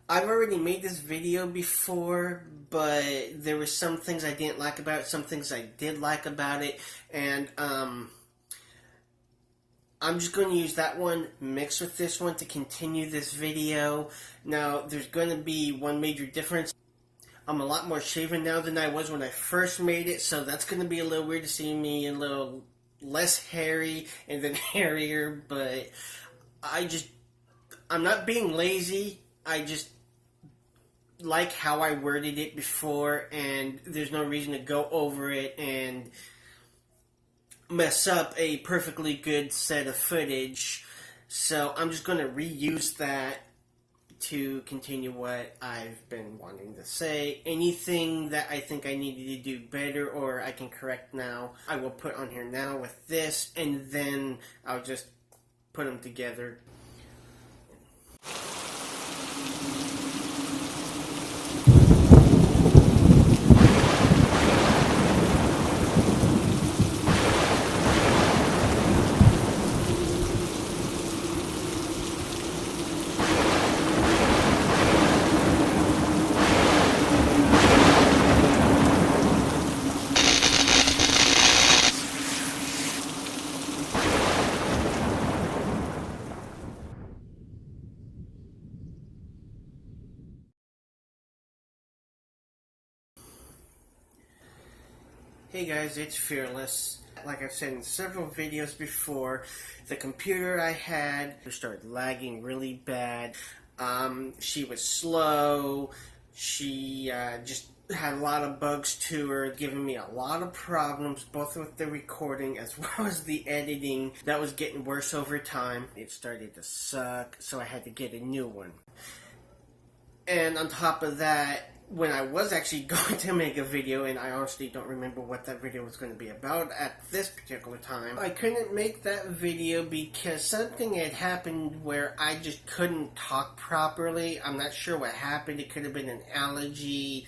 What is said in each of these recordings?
I've already made this video before, but there were some things I didn't like about it, some things I did like about it, and I'm just going to use that one mixed with this one to continue this video. Now, there's going to be one major difference. I'm a lot more shaven now than I was when I first made it, so that's going to be a little weird to see me a little less hairy and then hairier, but I'm not being lazy. I just like how I worded it before, and there's no reason to go over it and mess up a perfectly good set of footage. So I'm just going to reuse that to continue what I've been wanting to say. Anything that I think I needed to do better or I can correct now, I will put on here now with this, and then I'll just put them together. Hey guys, it's Fearless. Like I've said in several videos before, the computer I had started lagging really bad. She was slow. She just had a lot of bugs to her, giving me a lot of problems, both with the recording as well as the editing. That was getting worse over time. It started to suck, so I had to get a new one. And on top of that, when I was actually going to make a video, and I honestly don't remember what that video was going to be about at this particular time, I couldn't make that video because something had happened where I just couldn't talk properly. I'm not sure what happened. It could have been an allergy,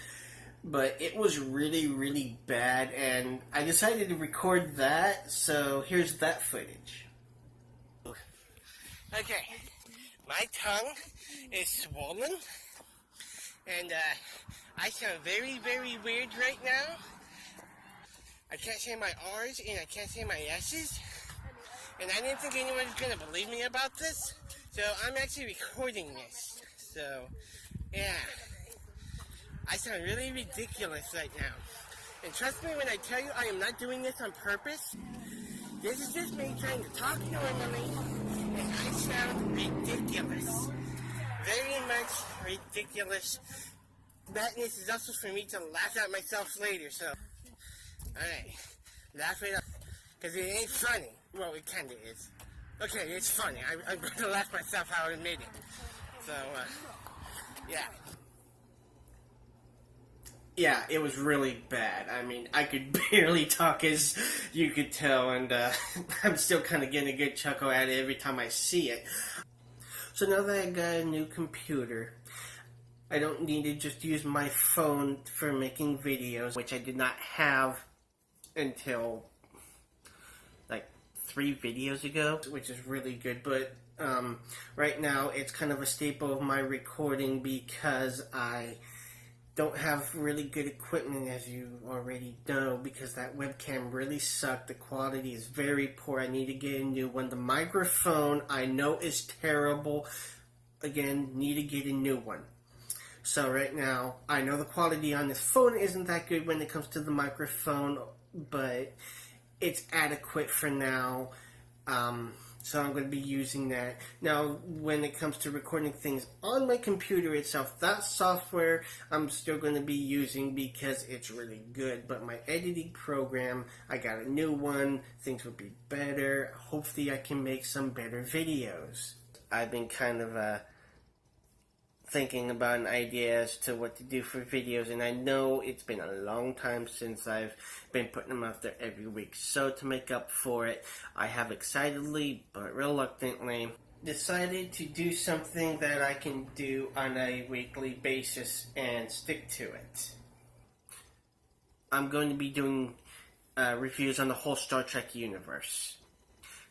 but it was really, really bad, and I decided to record that, so here's that footage. Okay, my tongue is swollen. And I sound very, very weird right now. I can't say my R's and I can't say my S's. And I didn't think anyone was going to believe me about this. So I'm actually recording this. So, yeah. I sound really ridiculous right now. And trust me when I tell you I am not doing this on purpose. This is just me trying to talk normally. And I sound ridiculous. Very much ridiculous. Badness is also for me to laugh at myself later, so. Alright. Laugh it up. Because it ain't funny. Well, it kinda is. Okay, it's funny. I'm going to laugh myself out and admit it. So, yeah. Yeah, it was really bad. I mean, I could barely talk, as you could tell, and I'm still kind of getting a good chuckle at it every time I see it. So now that I got a new computer, I don't need to just use my phone for making videos, which I did not have until like 3 videos ago, which is really good. But right now it's kind of a staple of my recording because I don't have really good equipment, as you already know, because that webcam really sucked. The quality is very poor. I need to get a new one. The microphone I know is terrible. Again, need to get a new one. So right now, I know the quality on this phone isn't that good when it comes to the microphone, but it's adequate for now. So I'm going to be using that. Now, when it comes to recording things on my computer itself, that software I'm still going to be using because it's really good. But my editing program, I got a new one. Things will be better. Hopefully I can make some better videos. I've been kind of thinking about an idea as to what to do for videos, and I know it's been a long time since I've been putting them out there every week. So to make up for it, I have excitedly but reluctantly decided to do something that I can do on a weekly basis and stick to it. I'm going to be doing reviews on the whole Star Trek universe.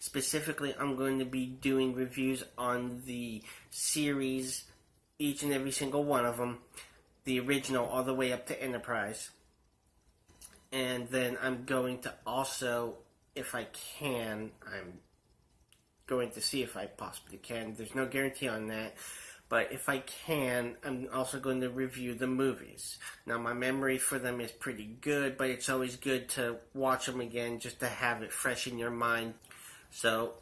Specifically, I'm going to be doing reviews on the series each and every single one of them, the original all the way up to Enterprise. And then I'm going to also, if I can, I'm going to see if I possibly can. There's no guarantee on that. But if I can, I'm also going to review the movies. Now, my memory for them is pretty good, but it's always good to watch them again just to have it fresh in your mind. So,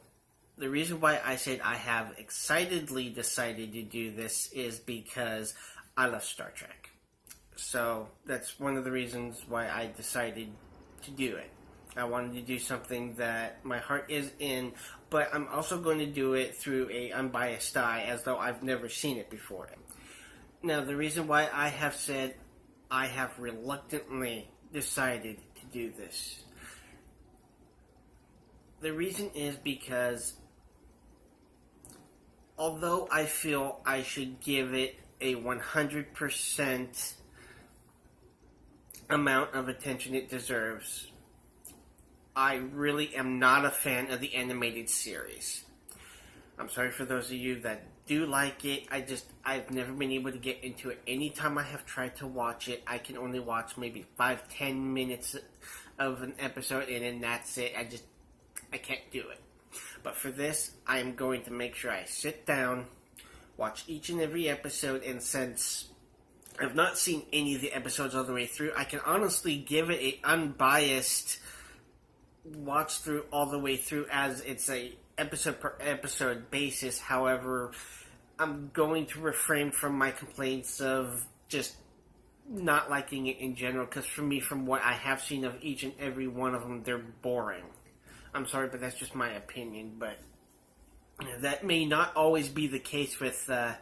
the reason why I said I have excitedly decided to do this is because I love Star Trek. So, that's one of the reasons why I decided to do it. I wanted to do something that my heart is in, but I'm also going to do it through an unbiased eye, as though I've never seen it before. Now, the reason why I have said I have reluctantly decided to do this, the reason is because although I feel I should give it a 100% amount of attention it deserves, I really am not a fan of the animated series. I'm sorry for those of you that do like it. I've never been able to get into it. Anytime I have tried to watch it, I can only watch maybe 5-10 minutes of an episode, and then that's it. I can't do it. But for this, I am going to make sure I sit down, watch each and every episode, and since I've not seen any of the episodes all the way through, I can honestly give it an unbiased watch through all the way through, as it's a episode per episode basis. However, I'm going to refrain from my complaints of just not liking it in general, because for me, from what I have seen of each and every one of them, they're boring. I'm sorry, but that's just my opinion, but that may not always be the case with the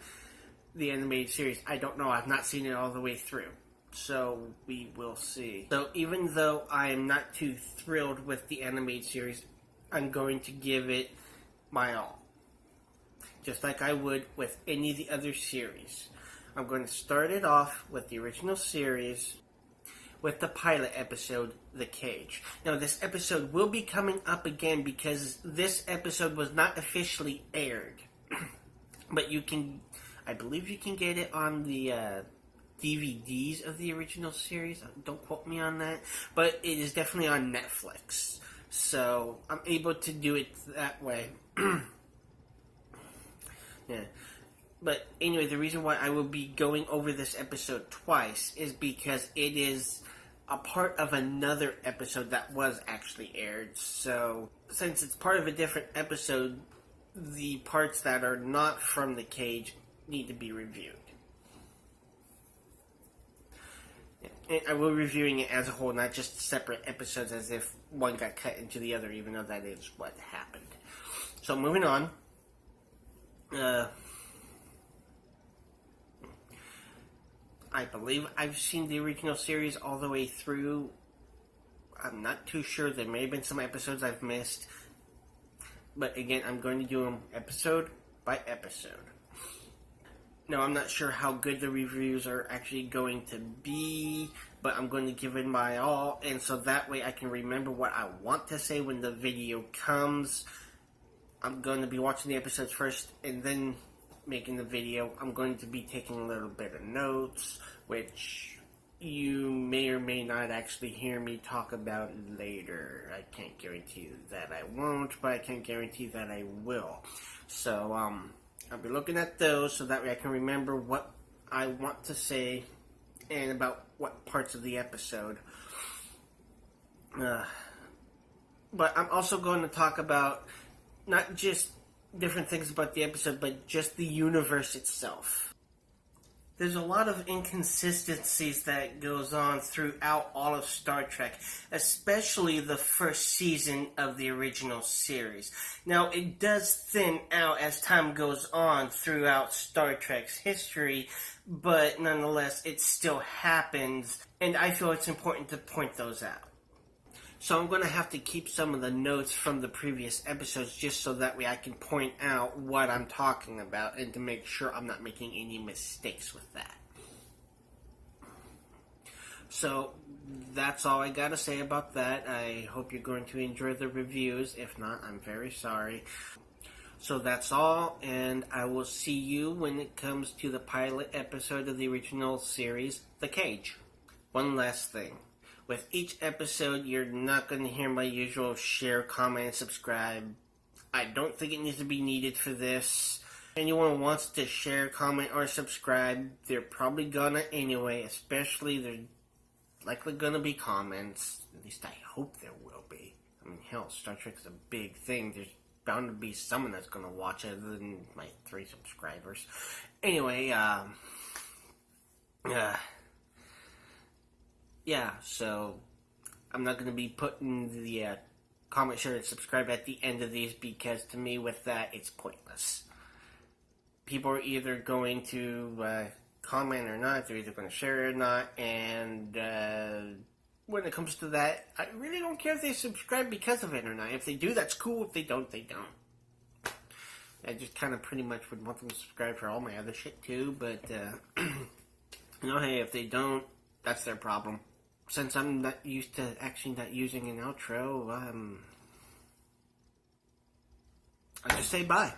animated series. I don't know. I've not seen it all the way through. So, we will see. So, even though I am not too thrilled with the animated series, I'm going to give it my all. Just like I would with any of the other series. I'm going to start it off with the original series, with the pilot episode, The Cage. Now, this episode will be coming up again because this episode was not officially aired. But I believe you can get it on the DVDs of the original series. Don't quote me on that. But it is definitely on Netflix. So, I'm able to do it that way. Yeah. But anyway, the reason why I will be going over this episode twice is because it is a part of another episode that was actually aired. So, since it's part of a different episode, the parts that are not from The Cage need to be reviewed. And I will be reviewing it as a whole, not just separate episodes as if one got cut into the other, even though that is what happened. So, moving on. I believe I've seen the original series all the way through. I'm not too sure. There may have been some episodes I've missed. But again, I'm going to do them episode by episode. Now, I'm not sure how good the reviews are actually going to be, but I'm going to give it my all, and so that way I can remember what I want to say when the video comes. I'm going to be watching the episodes first, and then making the video. I'm going to be taking a little bit of notes, which you may or may not actually hear me talk about later. I can't guarantee that I won't, but I can guarantee that I will. So, I'll be looking at those so that way I can remember what I want to say and about what parts of the episode. But I'm also going to talk about not just different things about the episode, but just the universe itself. There's a lot of inconsistencies that goes on throughout all of Star Trek, especially the first season of the original series. Now, it does thin out as time goes on throughout Star Trek's history, but nonetheless, it still happens, and I feel it's important to point those out. So I'm going to have to keep some of the notes from the previous episodes just so that way I can point out what I'm talking about and to make sure I'm not making any mistakes with that. So that's all I got to say about that. I hope you're going to enjoy the reviews. If not, I'm very sorry. So that's all, and I will see you when it comes to the pilot episode of the original series, The Cage. One last thing. With each episode, you're not going to hear my usual share, comment, and subscribe. I don't think it needs to be needed for this. If anyone wants to share, comment, or subscribe, they're probably gonna anyway, especially they're likely gonna be comments. At least I hope there will be. I mean, hell, Star Trek's a big thing. There's bound to be someone that's gonna watch it other than my 3 subscribers. Anyway, yeah, so I'm not gonna be putting the comment, share, and subscribe at the end of these because to me, with that, it's pointless. People are either going to comment or not, they're either going to share it or not, and when it comes to that, I really don't care if they subscribe because of it or not. If they do, that's cool. If they don't, they don't. I just kind of pretty much would want them to subscribe for all my other shit too, but, hey, if they don't, that's their problem. Since I'm not used to actually not using an outro, I'll just say bye.